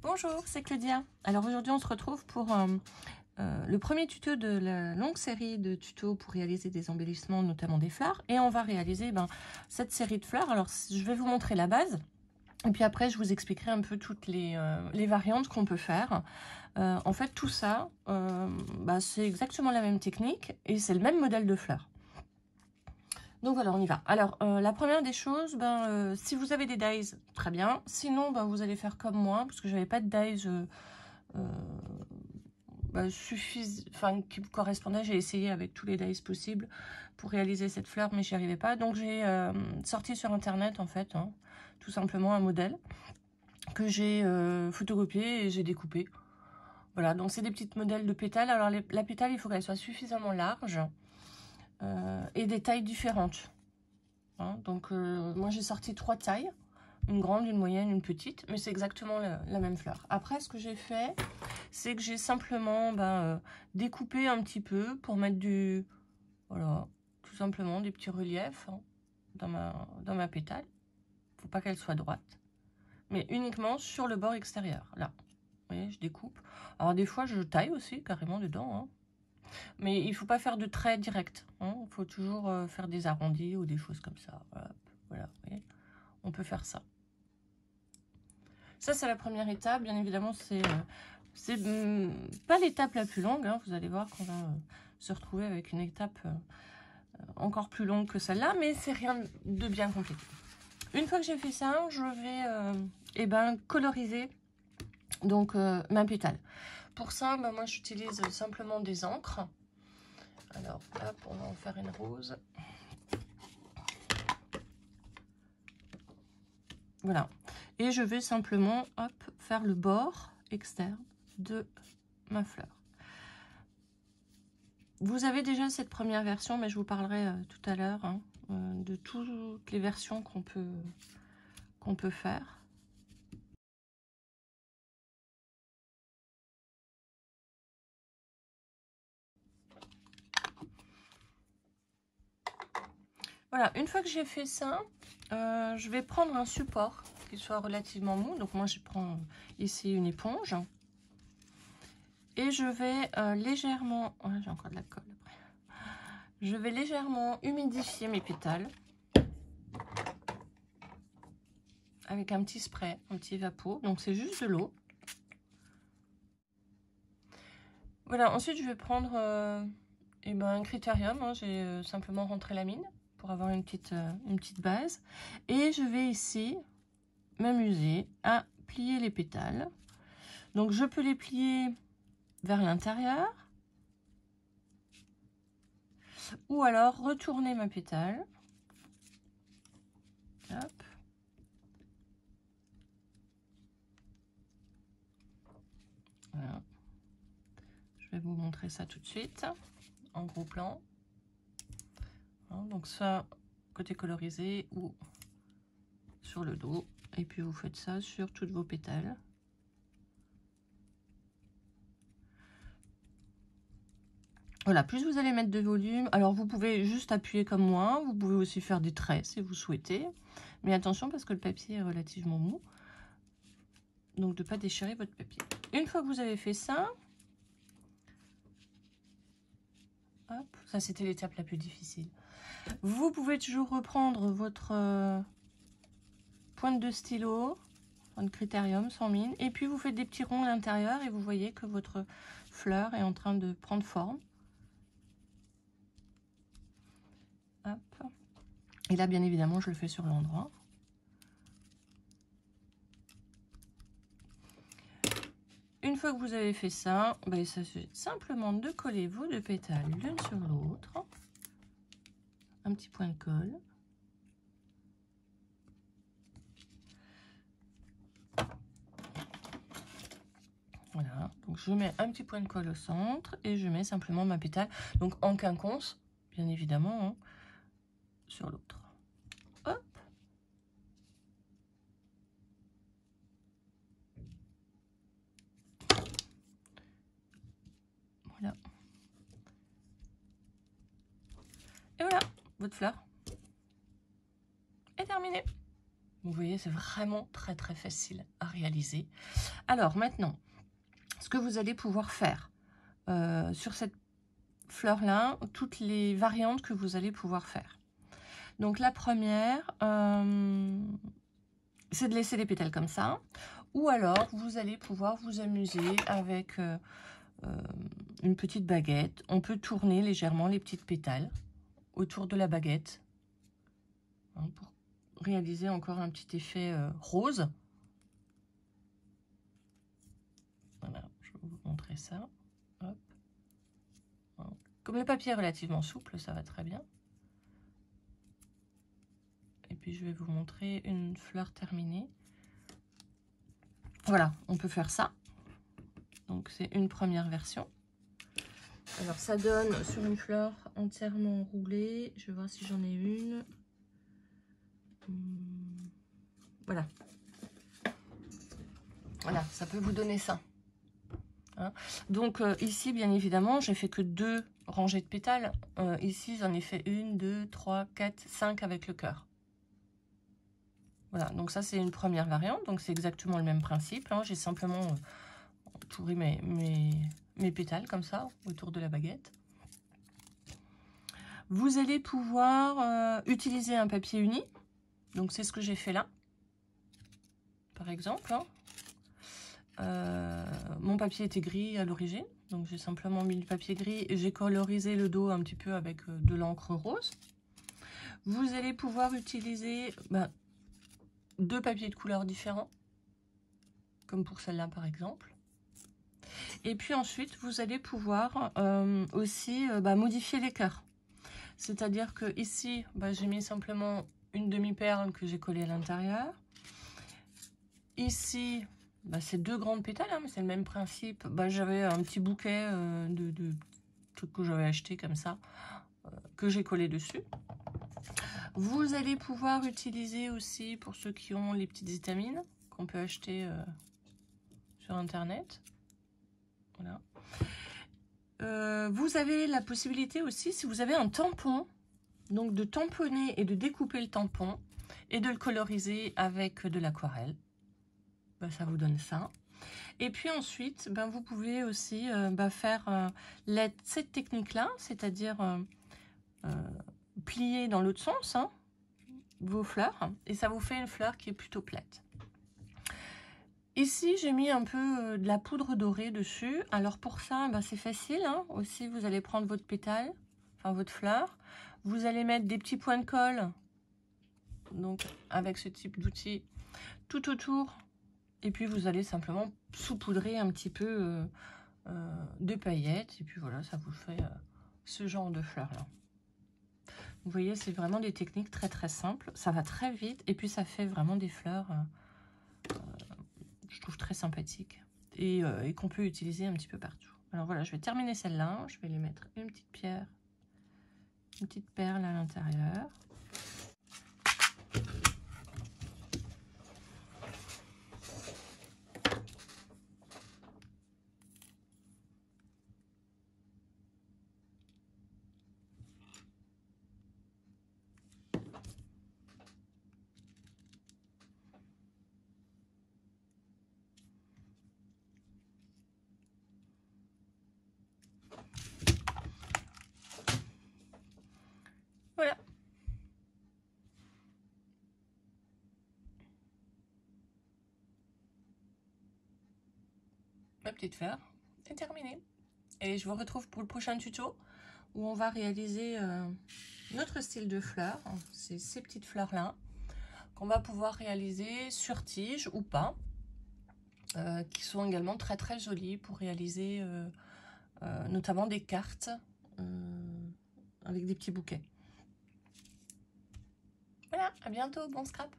Bonjour, c'est Claudia. Alors aujourd'hui on se retrouve pour le premier tuto de la longue série de tutos pour réaliser des embellissements, notamment des fleurs. Et on va réaliser cette série de fleurs. Alors je vais vous montrer la base. Et puis après je vous expliquerai un peu toutes les variantes qu'on peut faire. En fait tout ça, c'est exactement la même technique et c'est le même modèle de fleurs. Donc voilà, on y va. Alors, la première des choses, si vous avez des dies, très bien. Sinon, vous allez faire comme moi, parce que je n'avais pas de dies qui me correspondaient. J'ai essayé avec tous les dies possibles pour réaliser cette fleur, mais j'y arrivais pas. Donc, j'ai sorti sur Internet, en fait, tout simplement un modèle que j'ai photocopié et j'ai découpé. Voilà, donc c'est des petites modèles de pétales. Alors, la pétale, il faut qu'elle soit suffisamment large et des tailles différentes. Donc moi j'ai sorti 3 tailles, une grande, une moyenne, une petite, mais c'est exactement la même fleur. Après ce que j'ai fait, c'est que j'ai simplement découpé un petit peu pour mettre tout simplement des petits reliefs dans ma pétale. Faut pas qu'elle soit droite, mais uniquement sur le bord extérieur, là. Vous voyez, je découpe. Alors des fois je taille aussi carrément dedans, mais il faut pas faire de traits directs. Il faut toujours faire des arrondis ou des choses comme ça. Voilà, vous voyez, on peut faire ça. Ça, c'est la première étape. Bien évidemment, c'est pas l'étape la plus longue. Vous allez voir qu'on va se retrouver avec une étape encore plus longue que celle-là, mais c'est rien de bien compliqué. Une fois que j'ai fait ça, je vais coloriser donc ma pétale. Pour ça, moi, j'utilise simplement des encres. Alors, hop, on va en faire une rose. Voilà. Et je vais simplement, faire le bord externe de ma fleur. Vous avez déjà cette première version, mais je vous parlerai tout à l'heure de toutes les versions qu'on peut faire. Voilà, une fois que j'ai fait ça, je vais prendre un support qui soit relativement mou. Donc moi, je prends ici une éponge. Et je vais légèrement... Oh, j'ai encore de la colle après. Je vais légèrement humidifier mes pétales. Avec un petit spray, un petit vapeau. Donc c'est juste de l'eau. Voilà, ensuite je vais prendre un critérium. J'ai simplement rentré la mine pour avoir une petite base. Et je vais ici m'amuser à plier les pétales. Donc je peux les plier vers l'intérieur. Ou alors retourner ma pétale. Hop. Voilà. Je vais vous montrer ça tout de suite en gros plan. Donc soit côté colorisé ou sur le dos. Et puis vous faites ça sur toutes vos pétales. Voilà, plus vous allez mettre de volume, alors vous pouvez juste appuyer comme moi, vous pouvez aussi faire des traits si vous souhaitez. Mais attention parce que le papier est relativement mou. Donc de ne pas déchirer votre papier. Une fois que vous avez fait ça, hop, ça c'était l'étape la plus difficile. Vous pouvez toujours reprendre votre pointe de stylo, pointe critérium sans mine, et puis vous faites des petits ronds à l'intérieur et vous voyez que votre fleur est en train de prendre forme. Hop. Et là, bien évidemment, je le fais sur l'endroit. Une fois que vous avez fait ça, il s'agit simplement de coller vos deux pétales l'une sur l'autre. Un petit point de colle. Voilà, donc je mets un petit point de colle au centre et je mets simplement ma pétale, donc en quinconce, bien évidemment, sur l'autre. Hop. Voilà. Et voilà, votre fleur est terminée. Vous voyez, c'est vraiment très très facile à réaliser. Alors maintenant, ce que vous allez pouvoir faire sur cette fleur-là, toutes les variantes que vous allez pouvoir faire. Donc la première, c'est de laisser les pétales comme ça. Ou alors, vous allez pouvoir vous amuser avec une petite baguette. On peut tourner légèrement les petites pétales autour de la baguette, hein, pour réaliser encore un petit effet rose. Voilà, je vais vous montrer ça. Hop. Comme le papier est relativement souple, ça va très bien. Et puis je vais vous montrer une fleur terminée. Voilà, on peut faire ça. Donc c'est une première version. Alors ça donne sur une fleur entièrement roulée. Je vais voir si j'en ai une. Voilà. Voilà, ça peut vous donner ça. Hein, donc ici, bien évidemment, j'ai fait que 2 rangées de pétales. Ici, j'en ai fait 1, 2, 3, 4, 5 avec le cœur. Voilà, donc ça, c'est une première variante. Donc c'est exactement le même principe. Hein. J'ai simplement entouré mes pétales comme ça, autour de la baguette. Vous allez pouvoir utiliser un papier uni. Donc c'est ce que j'ai fait là, par exemple. Hein. Mon papier était gris à l'origine, donc j'ai simplement mis le papier gris et j'ai colorisé le dos un petit peu avec de l'encre rose. Vous allez pouvoir utiliser 2 papiers de couleurs différents, comme pour celle-là par exemple. Et puis ensuite, vous allez pouvoir aussi modifier les cœurs. C'est-à-dire que ici, j'ai mis simplement une demi-perle que j'ai collée à l'intérieur. Ici, c'est 2 grandes pétales, hein, mais c'est le même principe. J'avais un petit bouquet de trucs que j'avais acheté comme ça, que j'ai collé dessus. Vous allez pouvoir utiliser aussi, pour ceux qui ont les petites étamines, qu'on peut acheter sur Internet. Voilà. Vous avez la possibilité aussi, si vous avez un tampon, donc de tamponner et de découper le tampon et de le coloriser avec de l'aquarelle. Ça vous donne ça. Et puis ensuite, vous pouvez aussi faire cette technique-là, c'est-à-dire plier dans l'autre sens hein, vos fleurs, et ça vous fait une fleur qui est plutôt plate. Ici, j'ai mis un peu de la poudre dorée dessus. Alors pour ça, c'est facile. Hein. Aussi, vous allez prendre votre pétale, enfin votre fleur. Vous allez mettre des petits points de colle, donc avec ce type d'outil, tout autour. Et puis vous allez simplement saupoudrer un petit peu de paillettes. Et puis voilà, ça vous fait ce genre de fleurs-là. Vous voyez, c'est vraiment des techniques très très simples. Ça va très vite. Et puis ça fait vraiment des fleurs, je trouve, très sympathiques. Et qu'on peut utiliser un petit peu partout. Alors voilà, je vais terminer celle-là. Je vais lui mettre une petite pierre, une petite perle à l'intérieur. Voilà. Ma petite fleur est terminée. Et je vous retrouve pour le prochain tuto où on va réaliser notre style de fleurs. C'est ces petites fleurs-là qu'on va pouvoir réaliser sur tige ou pas. Qui sont également très très jolies pour réaliser notamment des cartes avec des petits bouquets. Voilà, à bientôt, bon scrap!